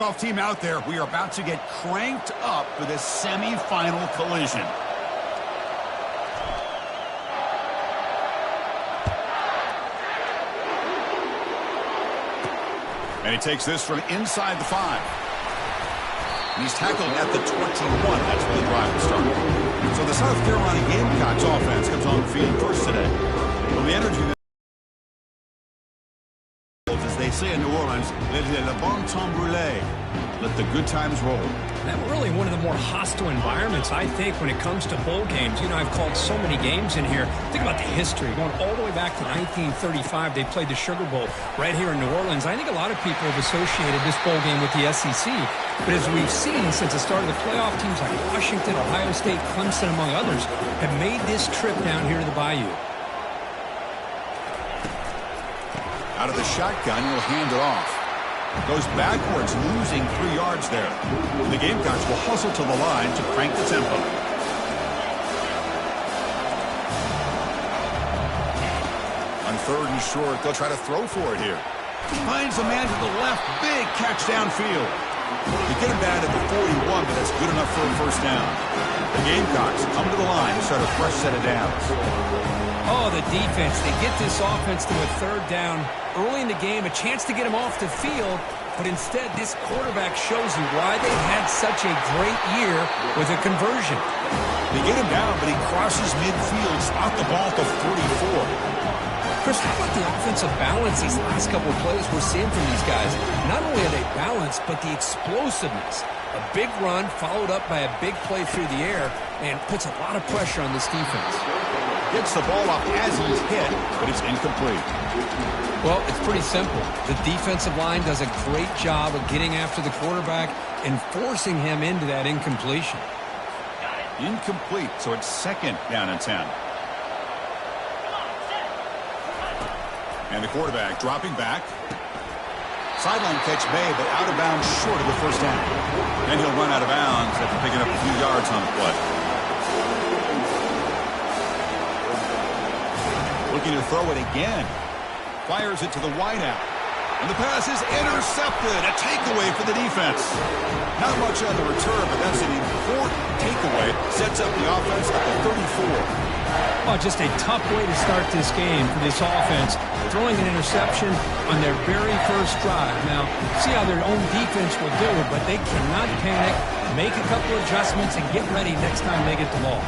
Team out there, we are about to get cranked up for this semi-final collision. And he takes this from inside the 5. And he's tackled at the 21. That's where the drive will start. So the South Carolina Gamecocks offense comes on the field first today. Well, the energy, as they say in New Orleans, le bon temps brûlé. Let the good times roll. And really one of the more hostile environments, I think, when it comes to bowl games. You know, I've called so many games in here. Think about the history. Going all the way back to 1935, they played the Sugar Bowl right here in New Orleans. I think a lot of people have associated this bowl game with the SEC. But as we've seen since the start of the playoff, teams like Washington, Ohio State, Clemson, among others, have made this trip down here to the Bayou. Out of the shotgun, he'll hand it off. Goes backwards, losing 3 yards there. The Gamecocks will hustle to the line to crank the tempo. On 3rd and short, they'll try to throw for it here. Finds a man to the left. Big catch downfield. They get him bad at the 41, but that's good enough for a first down. The Gamecocks come to the line to start a fresh set of downs. Oh, the defense. They get this offense to a 3rd down early in the game, a chance to get him off the field, but instead this quarterback shows you why they had such a great year with a conversion. They get him down, but he crosses midfield, spot the ball to 44. Chris, how about the offensive balance these last couple of plays we're seeing from these guys? Not only are they balanced, but the explosiveness. A big run followed up by a big play through the air and puts a lot of pressure on this defense. Gets the ball up as he's hit, but it's incomplete. Well, it's pretty simple. The defensive line does a great job of getting after the quarterback and forcing him into that incompletion. Incomplete, so it's 2nd down and 10. And the quarterback dropping back. Sideline catch made, but out of bounds short of the first down. Then he'll run out of bounds after picking up a few yards on the play. Looking to throw it again. Fires it to the wideout. And the pass is intercepted. A takeaway for the defense. Not much on the return, but that's an important takeaway. Sets up the offense at the 34. Oh, just a tough way to start this game for this offense. Throwing an interception on their very first drive. Now, see how their own defense will do it, but they cannot panic. Make a couple adjustments and get ready next time they get the ball.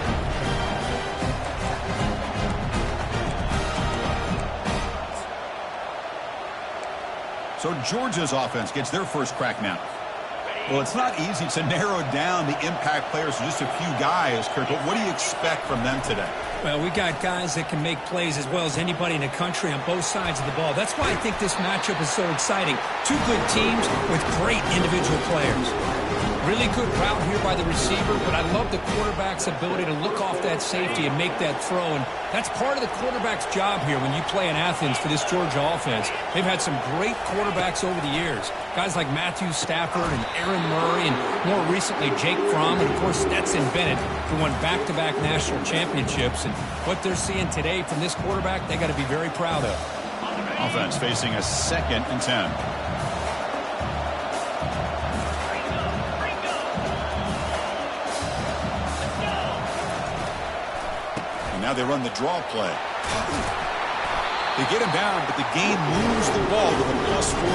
So Georgia's offense gets their first crack now. Well, it's not easy to narrow down the impact players to just a few guys, Kurt, but what do you expect from them today? Well, we got guys that can make plays as well as anybody in the country on both sides of the ball. That's why I think this matchup is so exciting. 2 good teams with great individual players. Really good route here by the receiver, but I love the quarterback's ability to look off that safety and make that throw. And that's part of the quarterback's job here when you play in Athens for this Georgia offense. They've had some great quarterbacks over the years. Guys like Matthew Stafford and Aaron Murray and more recently Jake Fromm and, of course, Stetson Bennett, who won back-to-back national championships. And what they're seeing today from this quarterback, they got to be very proud of. Offense facing a 2nd and 10. Now they run the draw play. They get him down, but the game moves the ball to the plus 40.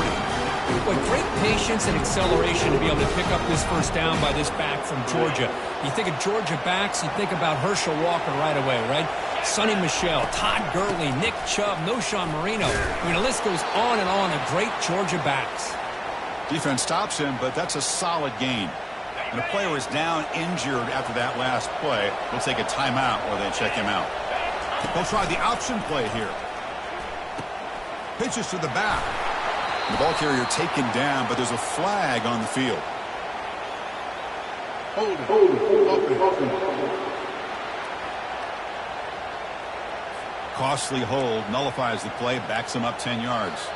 Boy, great patience and acceleration to be able to pick up this first down by this back from Georgia. You think of Georgia backs, you think about Herschel Walker right away, right? Sonny Michel, Todd Gurley, Nick Chubb, Noshawn Marino. I mean, the list goes on and on of great Georgia backs. Defense stops him, but that's a solid gain. And a player is down injured after that last play. They'll take a timeout or they check him out. They'll try the option play here. Pitches to the back. The ball carrier taken down, but there's a flag on the field. Hold it. Costly hold nullifies the play, backs him up 10 yards.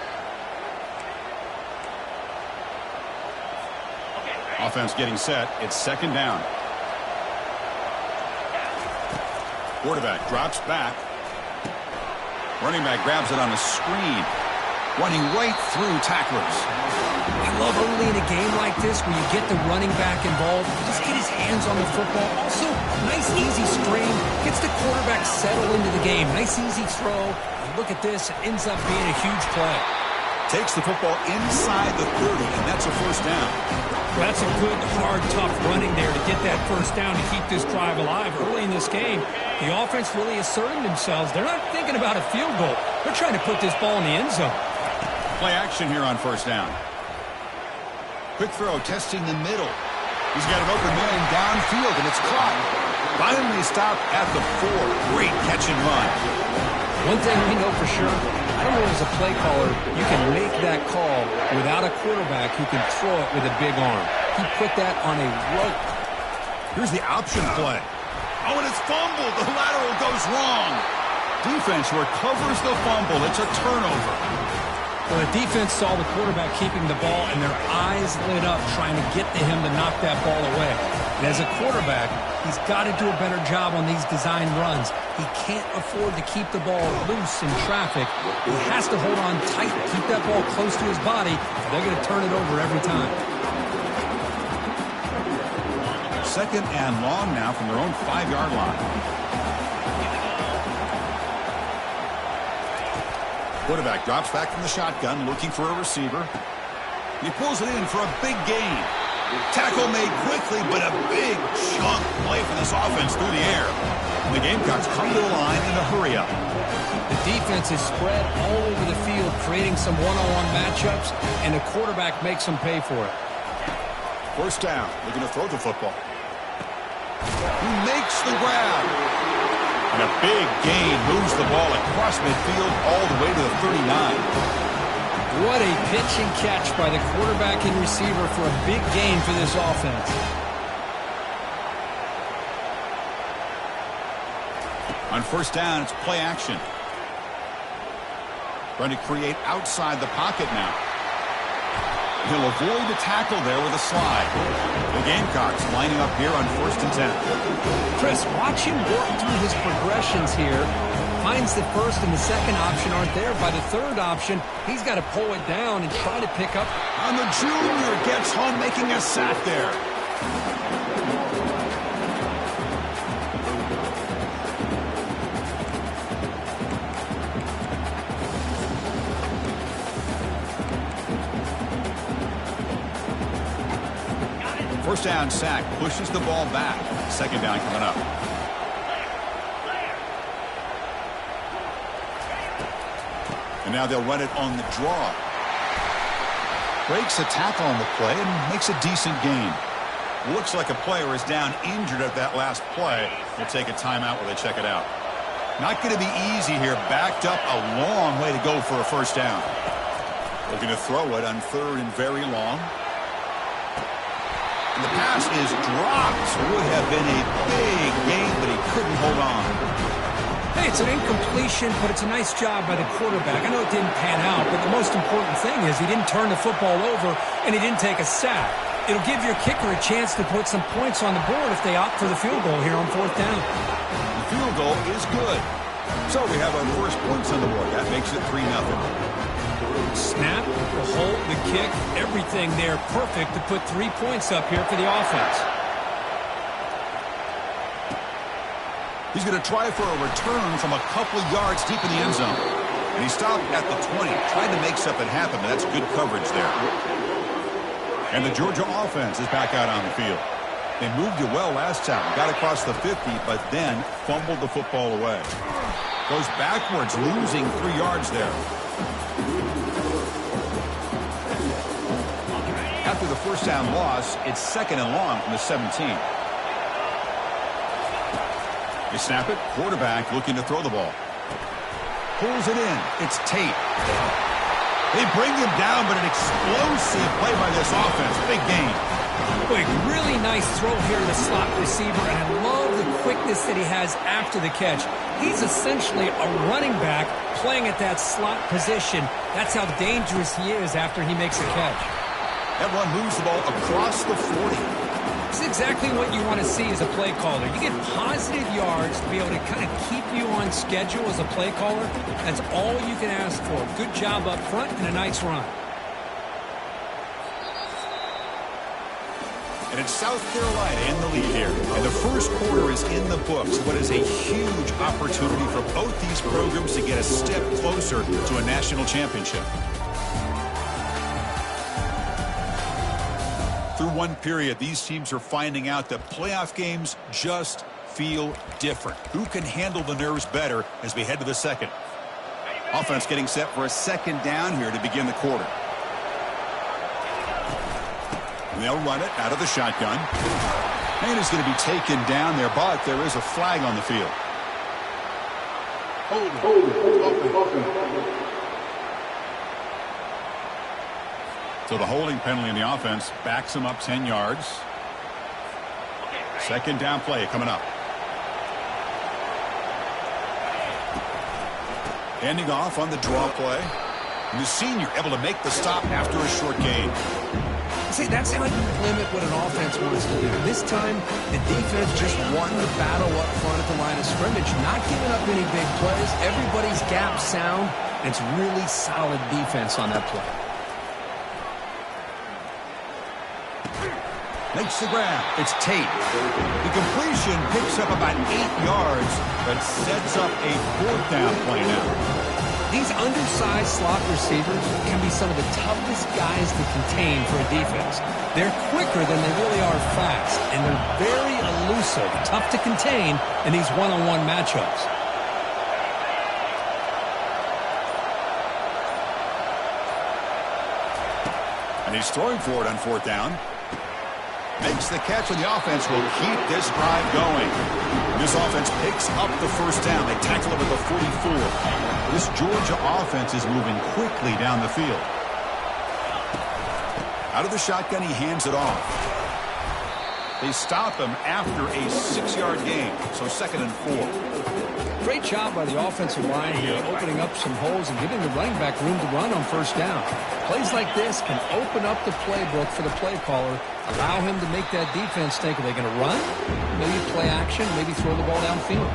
Offense getting set. It's 2nd down. Quarterback drops back. Running back grabs it on a screen. Running right through tacklers. I love early in a game like this where you get the running back involved, just get his hands on the football. Also, nice easy stream, gets the quarterback settled into the game. Nice easy throw. And look at this, it ends up being a huge play. Takes the football inside the 30, and that's a first down. That's a good, hard, tough running there to get that first down to keep this drive alive. Early in this game, the offense really asserted themselves. They're not thinking about a field goal. They're trying to put this ball in the end zone. Play action here on first down. Quick throw, testing the middle. He's got an open man downfield, and it's caught. Finally stopped at the 4. Great catch and run. One thing we know for sure, I don't know as a play caller, you can make that call without a quarterback who can throw it with a big arm. He put that on a rope. Here's the option play. Oh, and it's fumbled. The lateral goes wrong. Defense recovers the fumble. It's a turnover. Well, the defense saw the quarterback keeping the ball, and their eyes lit up trying to get to him to knock that ball away. And as a quarterback, he's got to do a better job on these design runs. He can't afford to keep the ball loose in traffic. He has to hold on tight, keep that ball close to his body, or they're going to turn it over every time. Second and long now from their own 5-yard line. Quarterback drops back from the shotgun, looking for a receiver. He pulls it in for a big gain. Tackle made quickly, but a big chunk play for this offense through the air. And the Gamecocks come to the line in a hurry-up. The defense is spread all over the field, creating some one-on-one matchups, and the quarterback makes them pay for it. First down, looking to throw the football. He makes the grab. And a big gain moves the ball across midfield all the way to the 39. What a pitch and catch by the quarterback and receiver for a big gain for this offense. On first down, it's play action. Trying to create outside the pocket now. He'll avoid the tackle there with a slide. The Gamecocks lining up here on 1st and 10. Chris, watch him work through his progressions here. Finds the first and the second option aren't there. By the third option, he's got to pull it down and try to pick up. And the junior gets home, making a sack there. First down sack, pushes the ball back. Second down coming up. And now they'll run it on the draw. Breaks a tackle on the play and makes a decent gain. Looks like a player is down injured at that last play. We'll take a timeout while they check it out. Not going to be easy here. Backed up a long way to go for a first down. Looking to throw it on 3rd and very long. And the pass is dropped. Would have been a big gain, but he couldn't hold on. Hey, it's an incompletion, but it's a nice job by the quarterback. I know it didn't pan out, but the most important thing is he didn't turn the football over and he didn't take a sack. It'll give your kicker a chance to put some points on the board if they opt for the field goal here on 4th down. The field goal is good. So we have our first points on the board. That makes it 3-0. Snap, the hold, the kick, everything there perfect to put 3 points up here for the offense. He's going to try for a return from a couple yards deep in the end zone. And he stopped at the 20, tried to make something happen, but that's good coverage there. And the Georgia offense is back out on the field. They moved it well last time, got across the 50, but then fumbled the football away. Goes backwards, losing 3 yards there. After the first down loss, it's 2nd and long from the 17. They snap it. Quarterback looking to throw the ball. Pulls it in. It's Tate. They bring him down, but an explosive play by this offense. Big gain. Quick, really nice throw here to the slot receiver, and I love the quickness that he has after the catch. He's essentially a running back playing at that slot position. That's how dangerous he is after he makes a catch. That run moves the ball across the 40. This is exactly what you want to see as a play caller. You get positive yards to be able to kind of keep you on schedule as a play caller. That's all you can ask for. Good job up front and a nice run. And it's South Carolina in the lead here. And the first quarter is in the books. What is a huge opportunity for both these programs to get a step closer to a national championship. Through one period, these teams are finding out that playoff games just feel different. Who can handle the nerves better as we head to the second? Offense getting set for a second down here to begin the quarter. They'll run it out of the shotgun. And is going to be taken down there, but there is a flag on the field. So the holding penalty in the offense backs him up 10 yards. Second down play coming up. Ending off on the draw play. And the senior able to make the stop after a short gain. See, that's how you limit what an offense wants to do. This time, the defense just won the battle up front at the line of scrimmage, not giving up any big plays. Everybody's gap sound, and it's really solid defense on that play. Makes the grab. It's Tate. The completion picks up about 8 yards, but sets up a fourth down play now. These undersized slot receivers can be some of the toughest guys to contain for a defense. They're quicker than they really are fast, and they're very elusive, tough to contain in these one-on-one matchups. And he's throwing for it on fourth down. Makes the catch, and the offense will keep this drive going. This offense picks up the first down. They tackle him at the 44. This Georgia offense is moving quickly down the field. Out of the shotgun, he hands it off. They stop him after a 6-yard gain, so 2nd and 4. Great job by the offensive line here, opening up some holes and giving the running back room to run on first down. Plays like this can open up the playbook for the play caller, allow him to make that defense think, are they going to run? Maybe play action, maybe throw the ball downfield.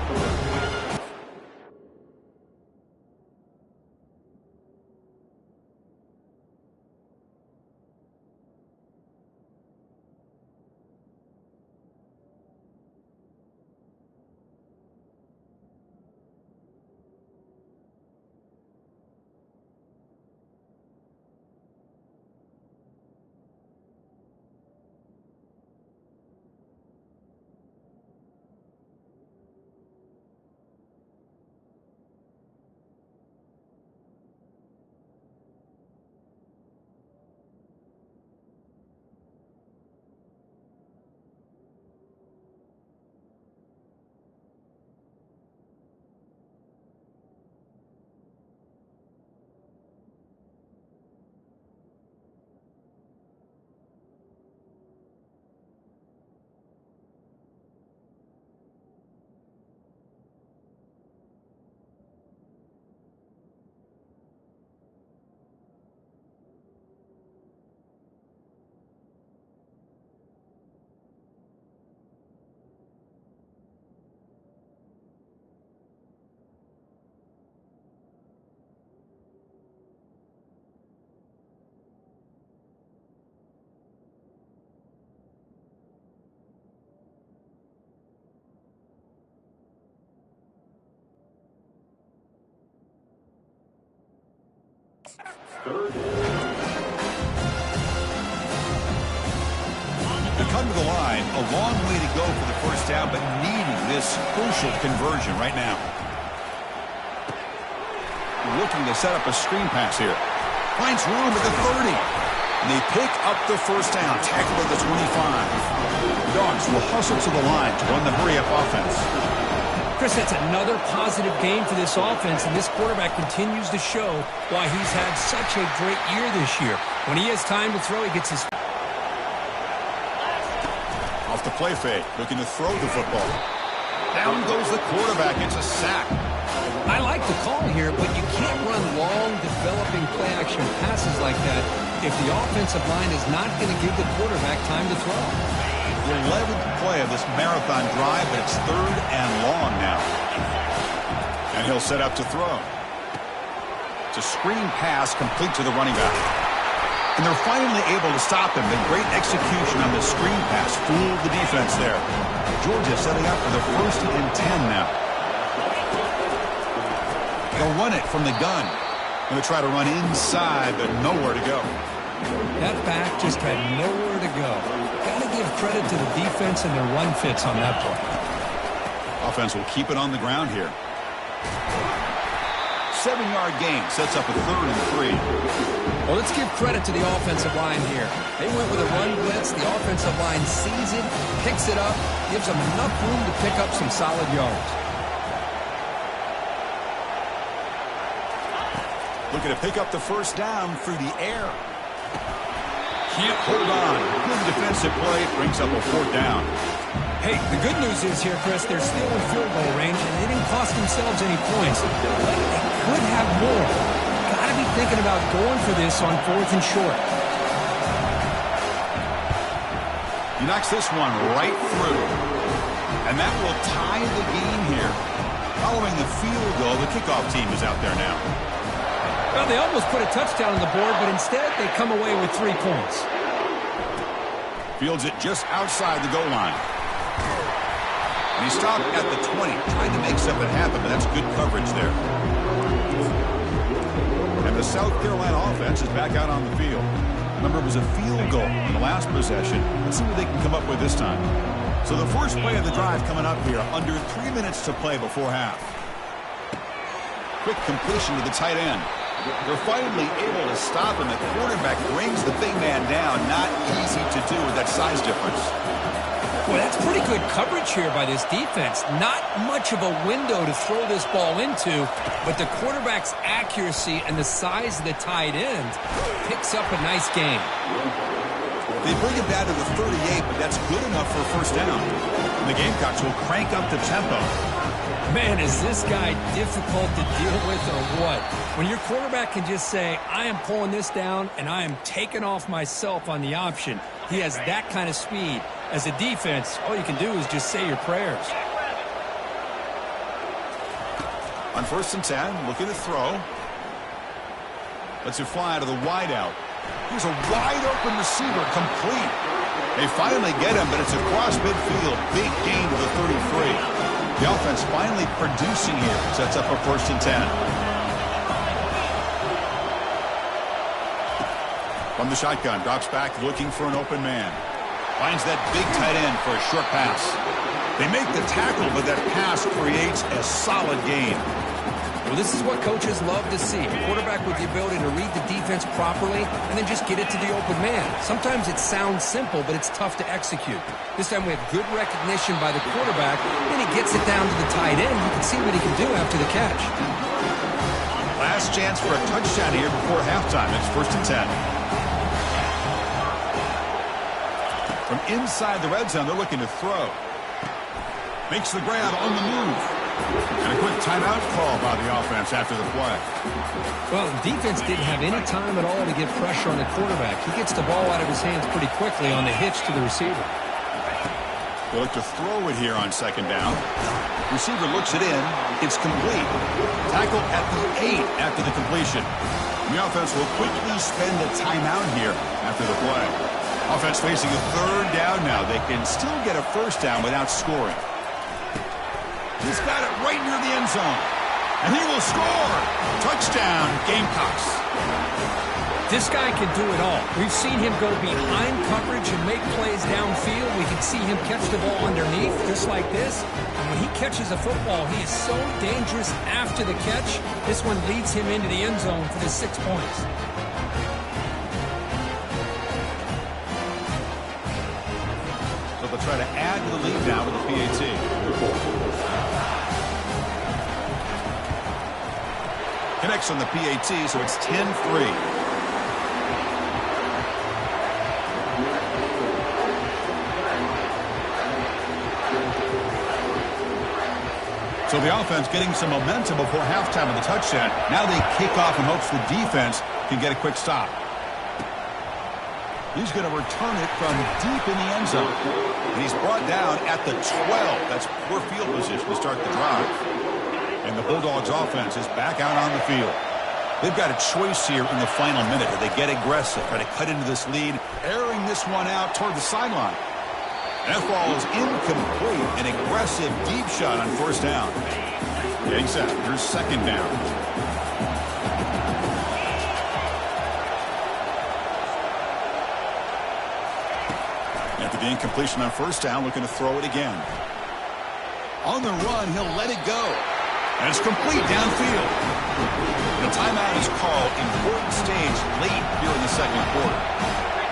They come to the line, a long way to go for the first down, but needing this crucial conversion right now. Looking to set up a screen pass here. Finds room at the 30. And they pick up the first down, tackle at the 25. The Dogs will hustle to the line to run the hurry-up offense. Chris, that's another positive game for this offense, and this quarterback continues to show why he's had such a great year this year. When he has time to throw, he gets his... Off the play fake, looking to throw the football. Down goes the quarterback. It's a sack. I like the call here, but you can't run long, developing play-action passes like that if the offensive line is not going to give the quarterback time to throw. The 11th play of this marathon drive, but it's 3rd and long now. And he'll set up to throw. It's a screen pass complete to the running back. And they're finally able to stop him. The great execution on the screen pass fooled the defense there. Georgia setting up for the 1st and 10 now. They'll run it from the gun. Going to try to run inside, but nowhere to go. That back just had nowhere to go. Got to give credit to the defense and their run fits on that play. Offense will keep it on the ground here. 7-yard gain sets up a 3rd and 3. Well, let's give credit to the offensive line here. They went with a run blitz. The offensive line sees it, picks it up, gives them enough room to pick up some solid yards. Looking to pick up the 1st down through the air. Can't hold on. Good defensive play. Brings up a 4th down. Hey, the good news is here, Chris, they're still in field goal range, and they didn't cost themselves any points. But they could have more. Got to be thinking about going for this on 4th and short. He knocks this one right through. And that will tie the game here. Following the field goal, the kickoff team is out there now. Well, they almost put a touchdown on the board, but instead they come away with 3 points. Fields it just outside the goal line. And he stopped at the 20, trying to make something happen, but that's good coverage there. And the South Carolina offense is back out on the field. Remember, it was a field goal in the last possession. Let's see what they can come up with this time. So the first play of the drive coming up here, under 3 minutes to play before half. Quick completion to the tight end. They're finally able to stop him. The quarterback brings the big man down. Not easy to do with that size difference. Well, that's pretty good coverage here by this defense. Not much of a window to throw this ball into, but the quarterback's accuracy and the size of the tight end picks up a nice game. They bring it down to the 38, but that's good enough for a 1st down. And the Gamecocks will crank up the tempo. Man, is this guy difficult to deal with or what? When your quarterback can just say, I am pulling this down and I am taking off myself on the option. He has that kind of speed. As a defense, all you can do is just say your prayers. On 1st and 10, looking to throw. Lets it fly to the wideout. Here's a wide-open receiver, complete. They finally get him, but it's across midfield. Big gain to the 33. The offense finally producing here. Sets up a 1st and 10. From the shotgun, drops back, looking for an open man. Finds that big tight end for a short pass. They make the tackle, but that pass creates a solid gain. Well, this is what coaches love to see. A quarterback with the ability to read the defense properly and then just get it to the open man. Sometimes it sounds simple, but it's tough to execute. This time we have good recognition by the quarterback, and he gets it down to the tight end. You can see what he can do after the catch. Last chance for a touchdown here before halftime. It's 1st and 10. From inside the red zone, they're looking to throw. Makes the grab on the move. And a quick timeout call by the offense after the play. Well, the defense didn't have any time at all to get pressure on the quarterback. He gets the ball out of his hands pretty quickly on the hitch to the receiver. They look to throw it here on 2nd down. Receiver looks it in. It's complete. Tackle at the 8 after the completion. The offense will quickly spend a timeout here after the play. Offense facing a 3rd down now. They can still get a 1st down without scoring. He's got it right near the end zone. And he will score. Touchdown, Gamecocks. This guy can do it all. We've seen him go behind coverage and make plays downfield. We can see him catch the ball underneath, just like this. And when he catches a football, he is so dangerous after the catch. This one leads him into the end zone for the 6 points. So they'll try to add to the lead now with the PAT. Connects on the PAT, so it's 10-3. So the offense getting some momentum before halftime of the touchdown. Now they kick off in hopes the defense can get a quick stop. He's going to return it from deep in the end zone. And he's brought down at the 12. That's poor field position to start the drive. And the Bulldogs offense is back out on the field. They've got a choice here in the final minute. Do they get aggressive, try to cut into this lead, airing this one out toward the sideline? That ball is incomplete. An aggressive deep shot on first down. Getting set. Here's second down. After the incompletion on first down, looking to throw it again. On the run, he'll let it go. And it's complete downfield. The timeout is called. Important stage late here in the second quarter.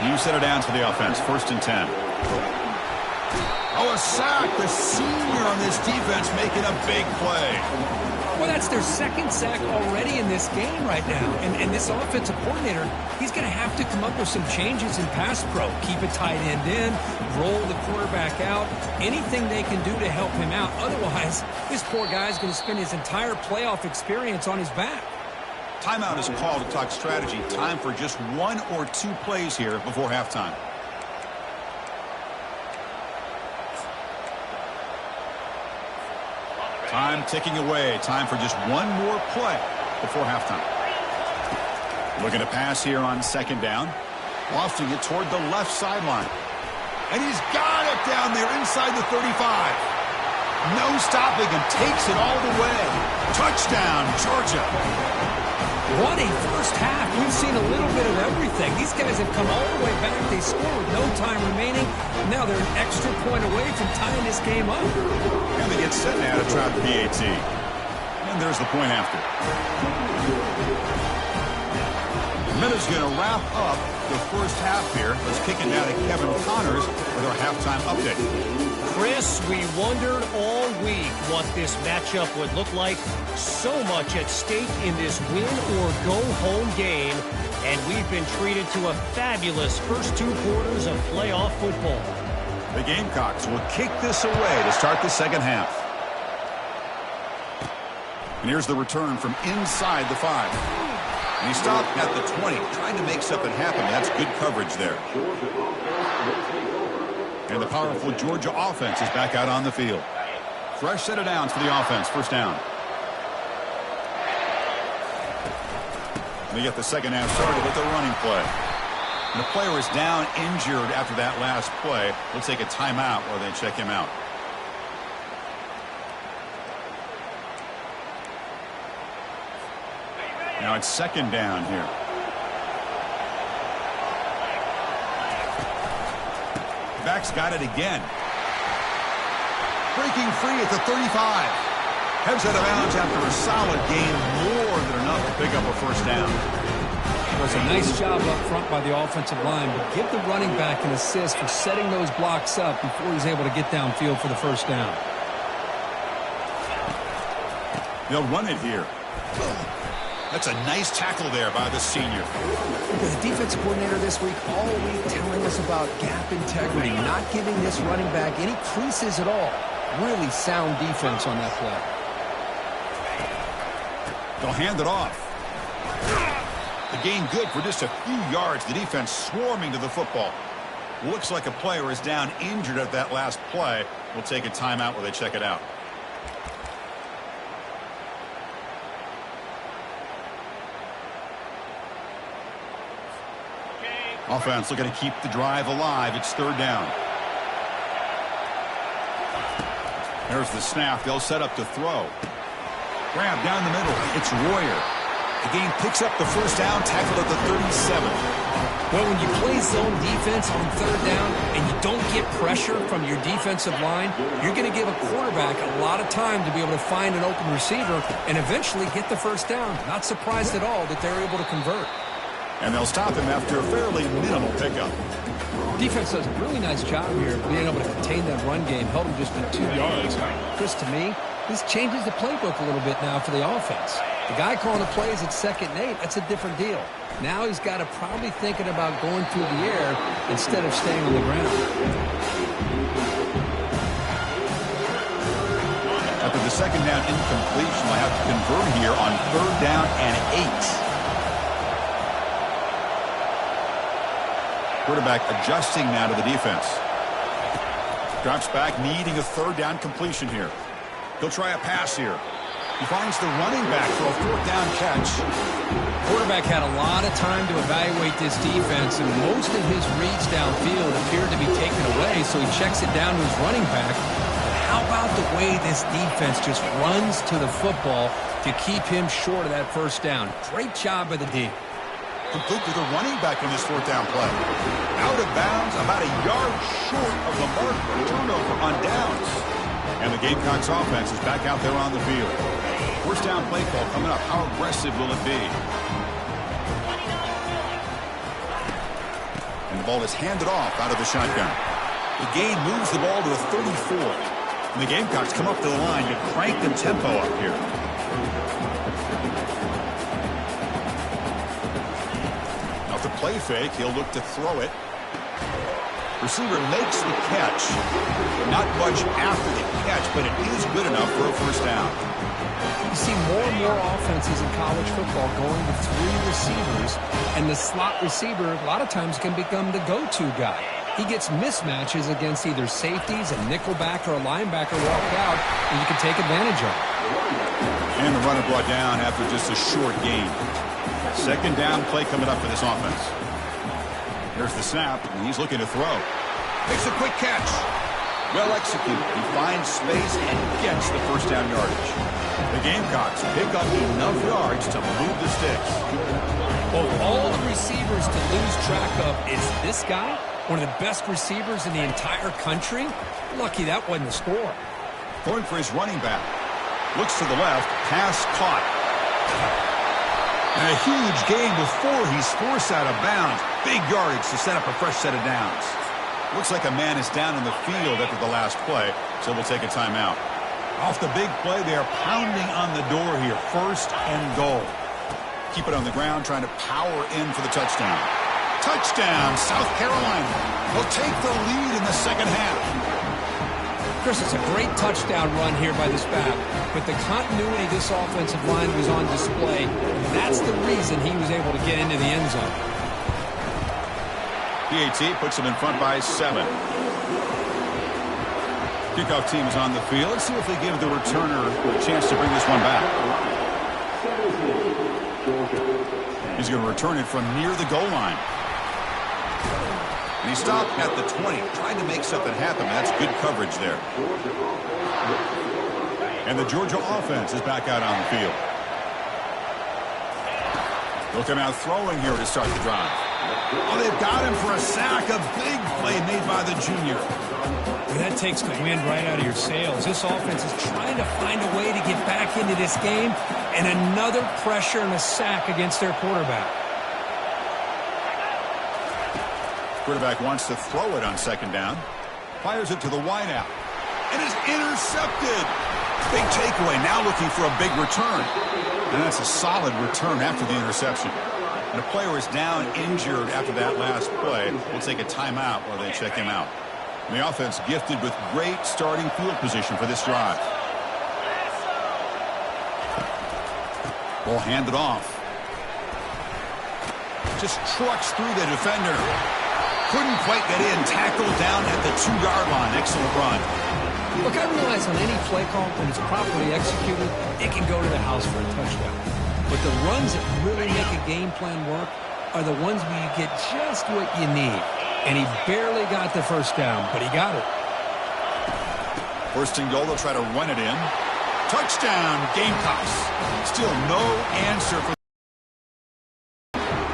You set it down to the offense. 1st and 10. Oh, a sack. The senior on this defense making a big play. Well, that's their second sack already in this game right now. And this offensive coordinator, he's going to have to come up with some changes in pass pro. Keep a tight end in, roll the quarterback out, anything they can do to help him out. Otherwise, this poor guy's going to spend his entire playoff experience on his back. Timeout is called to talk strategy. Time for just 1 or 2 plays here before halftime. Time ticking away. Time for just 1 more play before halftime. Looking to pass here on second down. Lofting it toward the left sideline. And he's got it down there inside the 35. No stopping him. Takes it all the way. Touchdown, Georgia. What a first half. We've seen a little bit of everything. These guys have come all the way back. They score with no time remaining. Now they're an extra point away from tying this game up. And they get set now to try the PAT. And there's the point after. Minute's going to wrap up the first half here. Let's kick it down to Kevin Connors with our halftime update. Chris, we wondered all week what this matchup would look like. So much at stake in this win-or-go-home game, and we've been treated to a fabulous first 2 quarters of playoff football. The Gamecocks will kick this away to start the second half. And here's the return from inside the 5. And he stopped at the 20, trying to make something happen. That's good coverage there. And the powerful Georgia offense is back out on the field. Fresh set of downs for the offense. First down. They get the second half started with a running play. And the player is down injured after that last play. We'll take a timeout while they check him out. Now it's second down here. Back's got it again. Breaking free at the 35. Heads out of bounds after a solid gain, more than enough to pick up a first down. It was a nice job up front by the offensive line, but give the running back an assist for setting those blocks up before he's able to get downfield for the first down. They'll run it here. That's a nice tackle there by the senior. The defensive coordinator this week all week telling us about gap integrity, not giving this running back any creases at all. Really sound defense on that play. They'll hand it off. The gain good for just a few yards. The defense swarming to the football. Looks like a player is down injured at that last play. We'll take a timeout while they check it out. Offense looking to keep the drive alive. It's third down. There's the snap. They'll set up to throw. Grab down the middle. It's Royer. The game picks up the first down, tackled at the 37. Well, when you play zone defense on third down and you don't get pressure from your defensive line, you're going to give a quarterback a lot of time to be able to find an open receiver and eventually get the first down. Not surprised at all that they're able to convert. And they'll stop him after a fairly minimal pickup. Defense does a really nice job here of being able to contain that run game, held him just at 2 yards. Chris, to me, this changes the playbook a little bit now for the offense. The guy calling the plays at 2nd and 8, that's a different deal. Now he's got to probably thinking about going through the air instead of staying on the ground. After the second down incompletion, they'll have to convert here on third down and 8. Quarterback adjusting now to the defense. Drops back, needing a third down completion here. He'll try a pass here. He finds the running back for a fourth down catch. Quarterback had a lot of time to evaluate this defense, and most of his reads downfield appeared to be taken away, so he checks it down to his running back. But how about the way this defense just runs to the football to keep him short of that first down? Great job by the D. Complete to the running back on this fourth down play. Out of bounds, about a yard short of the mark for a turnover on downs. And the Gamecocks offense is back out there on the field. First down play call coming up. How aggressive will it be? And the ball is handed off out of the shotgun. The gain moves the ball to a 34. And the Gamecocks come up to the line to crank the tempo up here. Now the play fake, he'll look to throw it. Receiver makes the catch. Not much after the catch, but it is good enough for a first down. You see more and more offenses in college football going with three receivers, and the slot receiver a lot of times can become the go-to guy. He gets mismatches against either safeties, a nickelback, or a linebacker walk out, and you can take advantage of it. And the runner brought down after just a short gain. Second down play coming up for this offense. There's the snap, and he's looking to throw. Makes a quick catch. Well executed. He finds space and gets the first down yardage. The Gamecocks pick up enough yards to move the sticks. Well, all the receivers to lose track of is this guy, one of the best receivers in the entire country. Lucky that wasn't the score. Going for his running back. Looks to the left. Pass caught. And a huge gain before he's forced out of bounds. Big yardage to set up a fresh set of downs. Looks like a man is down in the field after the last play, so we'll take a timeout. Off the big play, they are pounding on the door here. First and goal. Keep it on the ground, trying to power in for the touchdown. Touchdown, South Carolina. They'll take the lead in the second half. Chris, it's a great touchdown run here by this back, but the continuity of this offensive line was on display. That's the reason he was able to get into the end zone. PAT puts him in front by 7. Kickoff team is on the field. Let's see if they give the returner a chance to bring this one back. He's going to return it from near the goal line. And he stopped at the 20, trying to make something happen. That's good coverage there. And the Georgia offense is back out on the field. They'll come out throwing here to start the drive. Oh, they've got him for a sack. A big play made by the junior. And that takes the wind right out of your sails. This offense is trying to find a way to get back into this game, and another pressure and a sack against their quarterback. Quarterback wants to throw it on second down. Fires it to the wideout. And is intercepted. Big takeaway. Now looking for a big return. And that's a solid return after the interception. And a player is down injured after that last play. We'll take a timeout while they check him out. And the offense gifted with great starting field position for this drive. Ball handed off. Just trucks through the defender. Couldn't quite get in. Tackled down at the 2-yard line. Excellent run. Look, I realize on any play call, when it's properly executed, it can go to the house for a touchdown. But the runs that really make a game plan work are the ones where you get just what you need. And he barely got the first down, but he got it. First and goal, they'll try to run it in. Touchdown, Gamecocks. Still no answer for.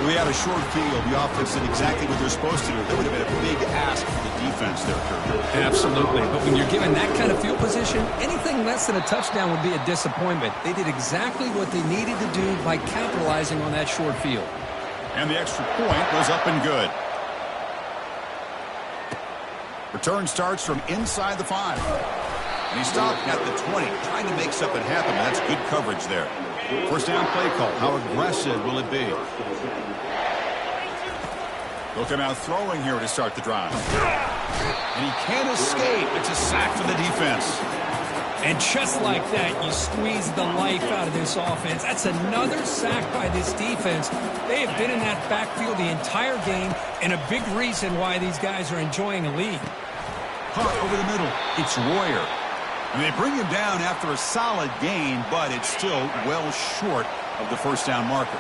We had a short field. The offense did exactly what they're supposed to do. That would have been a big ask for the defense there, Kirk. Absolutely. But when you're given that kind of field position, anything less than a touchdown would be a disappointment. They did exactly what they needed to do by capitalizing on that short field. And the extra point was up and good. Return starts from inside the 5. And he stopped at the 20, trying to make something happen. That's good coverage there. First down play call. How aggressive will it be? They'll come out throwing here to start the drive. And he can't escape. It's a sack for the defense. And just like that, you squeeze the life out of this offense. That's another sack by this defense. They have been in that backfield the entire game, and a big reason why these guys are enjoying a lead. Caught over the middle. It's Royer. And they bring him down after a solid gain, but it's still well short of the first down marker.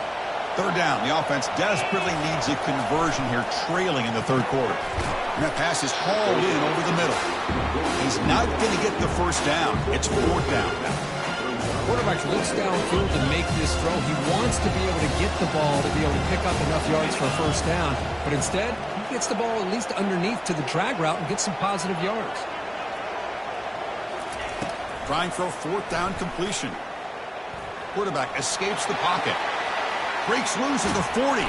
Third down, the offense desperately needs a conversion here, trailing in the third quarter. And that pass is hauled in over the middle. He's not going to get the first down. It's fourth down now. Quarterback looks downfield to make this throw. He wants to be able to get the ball to be able to pick up enough yards for a first down. But instead, he gets the ball at least underneath to the drag route and gets some positive yards. Trying for a fourth down completion. Quarterback escapes the pocket. Breaks loose at the 40.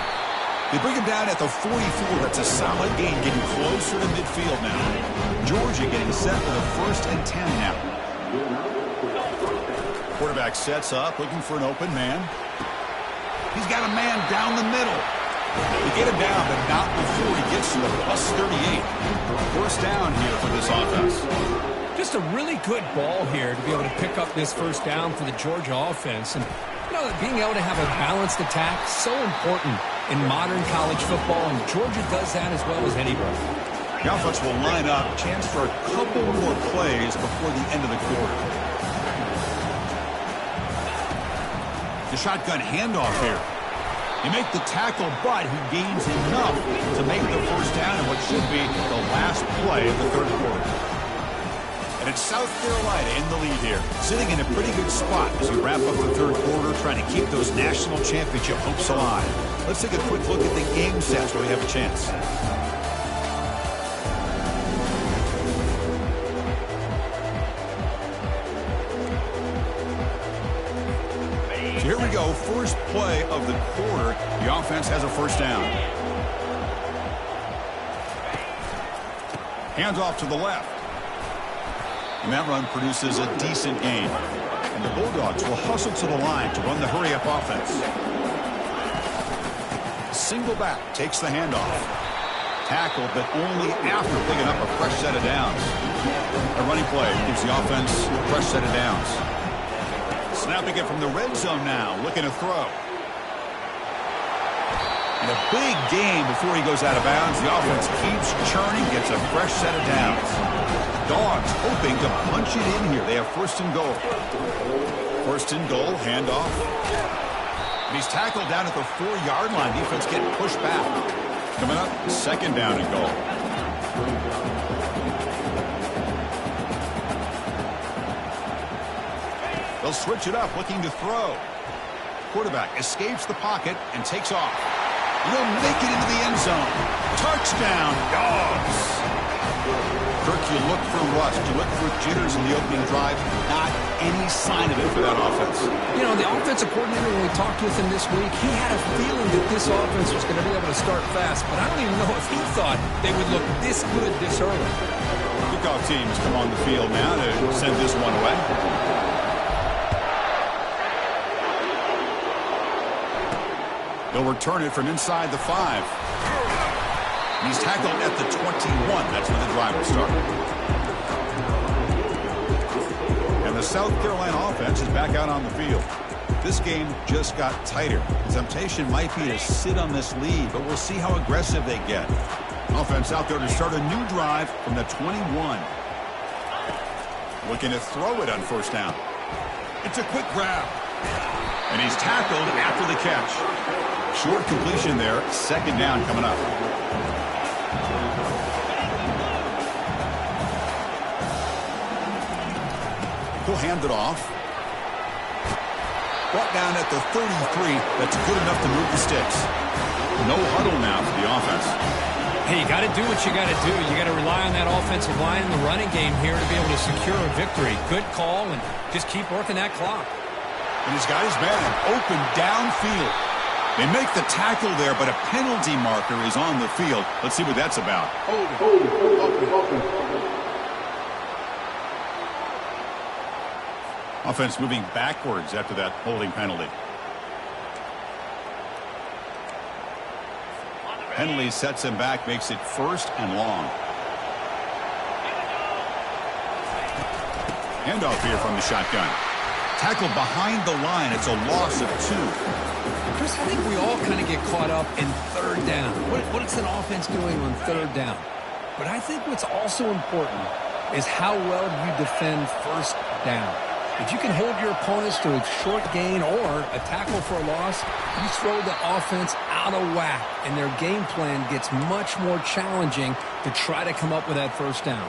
They bring him down at the 44. That's a solid gain, getting closer to midfield now. Georgia getting set for the 1st and 10 now. Quarterback sets up, looking for an open man. He's got a man down the middle. They get him down, but not before he gets to the +38. First down here for this offense. Just a really good ball here to be able to pick up this first down for the Georgia offense. And you know, being able to have a balanced attack is so important in modern college football, and Georgia does that as well as anybody. The offense will line up, chance for a couple more plays before the end of the quarter. The shotgun handoff here. They make the tackle, but he gains enough to make the first down in what should be the last play of the third quarter. And it's South Carolina in the lead here, sitting in a pretty good spot as we wrap up the third quarter, trying to keep those national championship hopes alive. Let's take a quick look at the game sets where we have a chance. So here we go, first play of the quarter. The offense has a first down. Hands off to the left. And that run produces a decent gain. And the Bulldogs will hustle to the line to run the hurry-up offense. Single back takes the handoff. Tackled, but only after picking up a fresh set of downs. A running play gives the offense a fresh set of downs. Snapping it from the red zone now, looking to throw. And a big gain before he goes out of bounds. The offense keeps churning, gets a fresh set of downs. Dogs hoping to punch it in here. They have first and goal. First and goal, handoff. And he's tackled down at the 4-yard line. Defense getting pushed back. Coming up, second down and goal. They'll switch it up, looking to throw. Quarterback escapes the pocket and takes off. He'll make it into the end zone. Touchdown, Dogs. Kirk, you look for rust, you look for jitters in the opening drive. Not any sign of it for that offense. You know, the offensive coordinator, when we talked with him this week, he had a feeling that this offense was going to be able to start fast, but I don't even know if he thought they would look this good this early. Kickoff teams come on the field now to send this one away. They'll return it from inside the 5. He's tackled at the 21. That's where the drive will start. And the South Carolina offense is back out on the field. This game just got tighter. The temptation might be to sit on this lead, but we'll see how aggressive they get. Offense out there to start a new drive from the 21. Looking to throw it on first down. It's a quick grab. And he's tackled after the catch. Short completion there. Second down coming up. He'll hand it off. Brought down at the 33. That's good enough to move the sticks. No huddle now for the offense. Hey, you got to do what you got to do. You got to rely on that offensive line in the running game here to be able to secure a victory. Good call, and just keep working that clock. And he's got his man open downfield. They make the tackle there, but a penalty marker is on the field. Let's see what that's about. Offense moving backwards after that holding penalty. Penalty sets him back, makes it first and long. Handoff here from the shotgun. Tackled behind the line. It's a loss of 2. Chris, I think we all kind of get caught up in third down. What is an offense doing on third down? But I think what's also important is how well you defend first down. If you can hold your opponents to a short gain or a tackle for a loss, you throw the offense out of whack, and their game plan gets much more challenging to try to come up with that first down.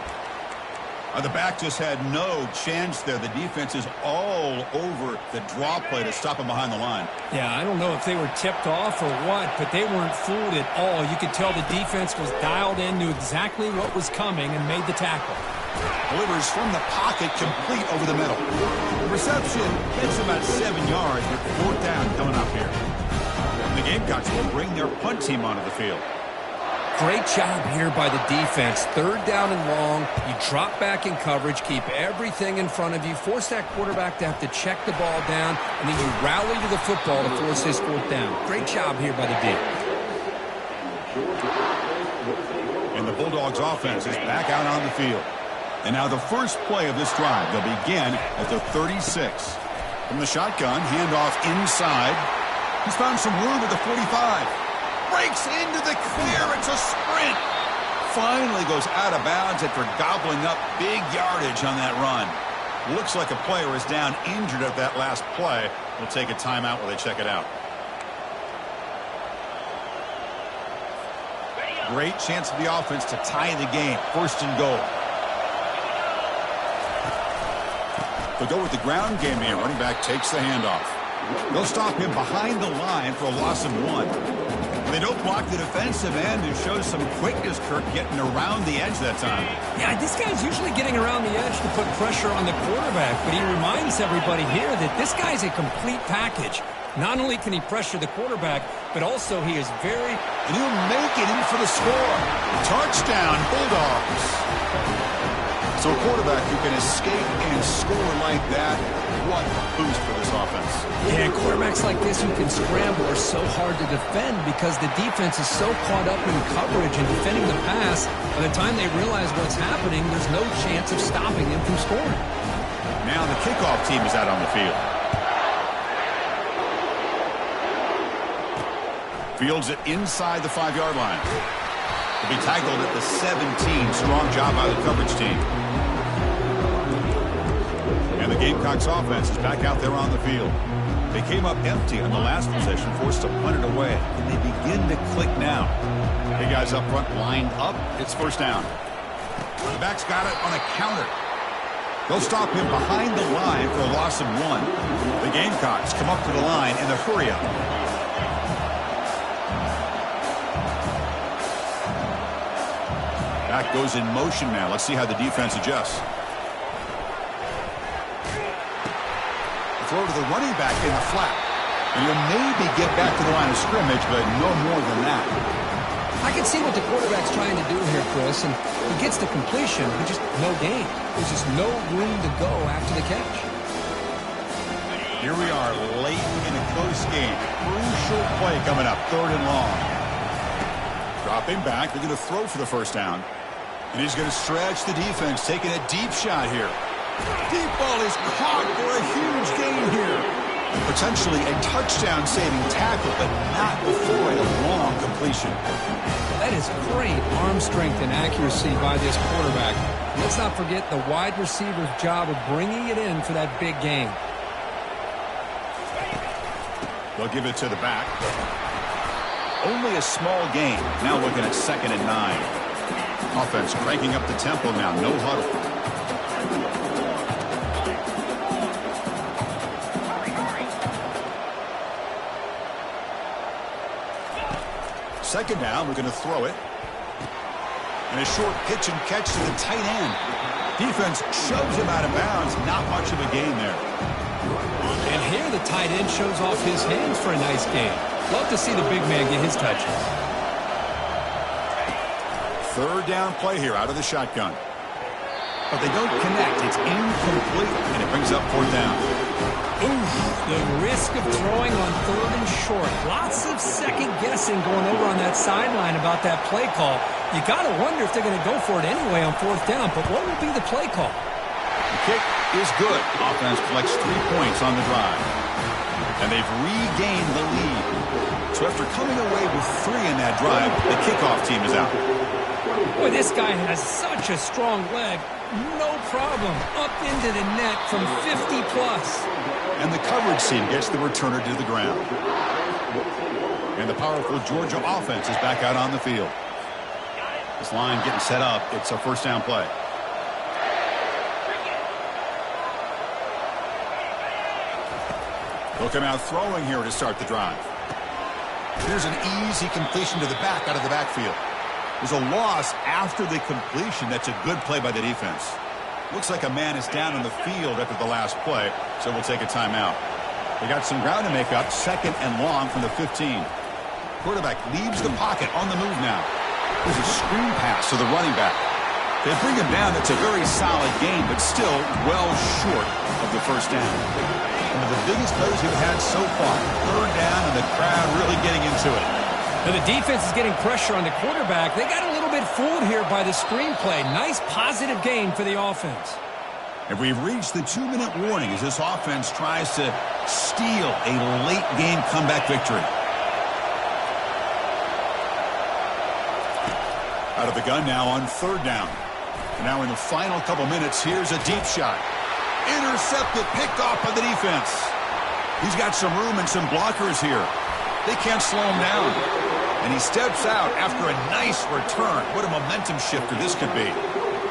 The back just had no chance there. The defense is all over the draw play to stop him behind the line. Yeah, I don't know if they were tipped off or what, but they weren't fooled at all. You could tell the defense was dialed in, knew exactly what was coming, and made the tackle. Delivers from the pocket, complete over the middle. The reception gets about 7 yards with 4th down coming up here. And the Gamecocks will bring their punt team onto the field. Great job here by the defense. 3rd down and long. You drop back in coverage, keep everything in front of you, force that quarterback to have to check the ball down, and then you rally to the football to force this 4th down. Great job here by the D. And the Bulldogs offense is back out on the field. And now the first play of this drive. They'll begin at the 36. From the shotgun, handoff inside. He's found some room at the 45. Breaks into the clear. It's a sprint. Finally goes out of bounds after gobbling up big yardage on that run. Looks like a player is down injured at that last play. We'll take a timeout while they check it out. Great chance for the offense to tie the game. 1st and goal. They'll go with the ground game here. Running back takes the handoff. They'll stop him behind the line for a loss of 1. They don't block the defensive end and shows some quickness, Kirk, getting around the edge that time. Yeah, this guy's usually getting around the edge to put pressure on the quarterback, but he reminds everybody here that this guy's a complete package. Not only can he pressure the quarterback, but also he is very... And he'll make it in for the score. Touchdown, Bulldogs. So a quarterback who can escape and score like that, what a boost for this offense. Yeah, quarterbacks like this who can scramble are so hard to defend because the defense is so caught up in coverage and defending the pass. By the time they realize what's happening, there's no chance of stopping him from scoring. Now the kickoff team is out on the field. Fields it inside the 5-yard line. He'll be tackled at the 17. Strong job by the coverage team. And the Gamecocks offense is back out there on the field. They came up empty on the last possession, forced to punt it away. And they begin to click now. Hey, guys up front lined up. It's 1st down. The back's got it on a counter. They'll stop him behind the line for a loss of 1. The Gamecocks come up to the line in a hurry-up. Back goes in motion now. Let's see how the defense adjusts. Throw to the running back in the flat. And he'll maybe get back to the line of scrimmage, but no more than that. I can see what the quarterback's trying to do here, Chris, and he gets the completion, but just no gain. There's just no room to go after the catch. Here we are late in a close game. Crucial play coming up, 3rd and long. Dropping back, they're going to throw for the 1st down. And he's going to stretch the defense, taking a deep shot here. Deep ball is caught for a huge gain here. Potentially a touchdown-saving tackle, but not before a long completion. That is great arm strength and accuracy by this quarterback. Let's not forget the wide receiver's job of bringing it in for that big gain. They'll give it to the back. Only a small gain. Now looking at 2nd and 9. Offense cranking up the tempo now. No huddle. Second down, we're going to throw it. And a short pitch and catch to the tight end. Defense shoves him out of bounds. Not much of a gain there. And here the tight end shows off his hands for a nice gain. Love to see the big man get his touches. 3rd down play here out of the shotgun. But they don't connect. It's incomplete, and it brings up 4th down. Oof, the risk of throwing on 3rd and short. Lots of second guessing going over on that sideline about that play call. You got to wonder if they're going to go for it anyway on 4th down, but what will be the play call? The kick is good. Offense collects 3 points on the drive. And they've regained the lead. So after coming away with 3 in that drive, the kickoff team is out. Boy, this guy has such a strong leg. No problem. Up into the net from 50+. And the coverage team gets the returner to the ground. And the powerful Georgia offense is back out on the field. This line getting set up. It's a first down play. They'll come out throwing here to start the drive. Here's an easy completion to the back out of the backfield. There's a loss after the completion. That's a good play by the defense. Looks like a man is down on the field after the last play, so we'll take a timeout. They got some ground to make up, 2nd and long from the 15. Quarterback leaves the pocket on the move now. There's a screen pass to the running back. They bring him down. That's a very solid game, but still well short of the first down. One of the biggest plays we've had so far. 3rd down, and the crowd really getting into it. Now the defense is getting pressure on the quarterback. They got a little bit fooled here by the screenplay. Nice positive gain for the offense. And we've reached the 2-minute warning as this offense tries to steal a late game comeback victory. Out of the gun now on 3rd down. And now in the final couple minutes, here's a deep shot. Intercepted, picked off by the defense. He's got some room and some blockers here. They can't slow him down. And he steps out after a nice return. What a momentum shifter this could be.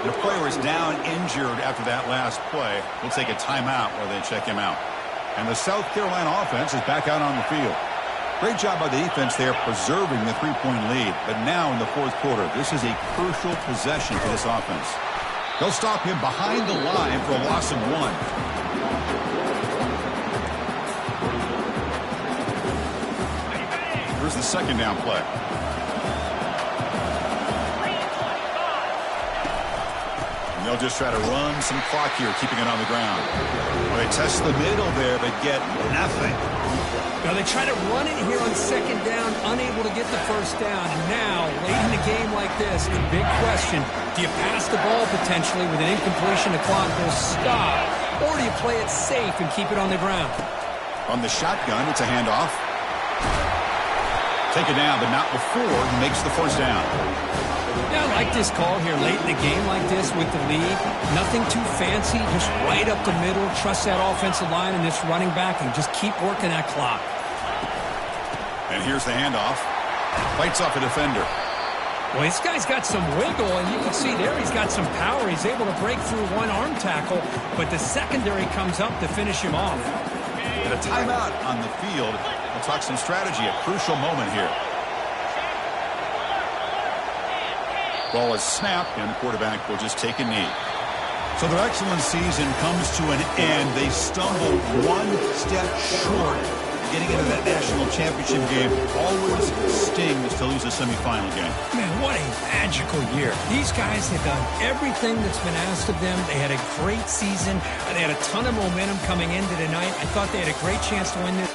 The player is down injured after that last play. We'll take a timeout while they check him out. And the South Carolina offense is back out on the field. Great job by the defense there preserving the 3-point lead. But now in the 4th quarter, this is a crucial possession for this offense. They'll stop him behind the line for a loss of 1. Here's the 2nd down play. And they'll just try to run some clock here, keeping it on the ground. Well, they test the middle there, but get nothing. Now they try to run it here on 2nd down, unable to get the first down. And now, late in the game like this, the big question, do you pass the ball potentially with an incompletion, the clock will stop, or do you play it safe and keep it on the ground? On the shotgun, it's a handoff. Take it down, but not before he makes the first down. Yeah, I like this call here late in the game like this with the lead. Nothing too fancy, just right up the middle. Trust that offensive line and this running back and just keep working that clock. And here's the handoff. Fights off a defender. Well, this guy's got some wiggle, and you can see there he's got some power. He's able to break through one arm tackle, but the secondary comes up to finish him off. And a timeout on the field. We'll talk some strategy, a crucial moment here. Ball is snapped, and the quarterback will just take a knee. So their excellent season comes to an end. They stumble one step short getting into that national championship game. Always stings to lose a semifinal game. Man, what a magical year. These guys have done everything that's been asked of them. They had a great season. They had a ton of momentum coming into tonight. I thought they had a great chance to win this.